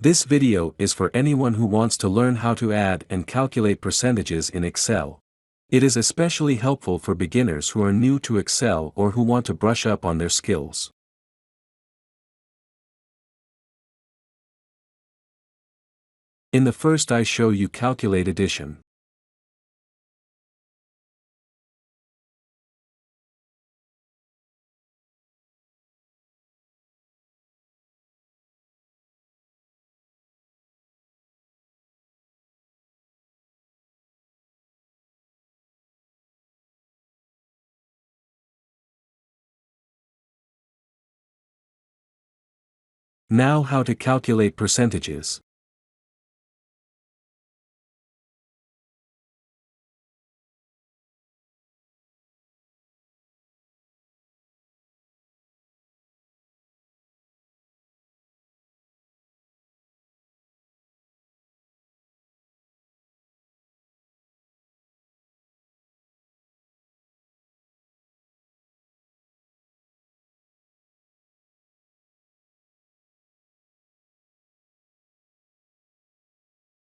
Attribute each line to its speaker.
Speaker 1: This video is for anyone who wants to learn how to add and calculate percentages in Excel. It is especially helpful for beginners who are new to Excel or who want to brush up on their skills. In the first I show you calculate addition. Now how to calculate percentages.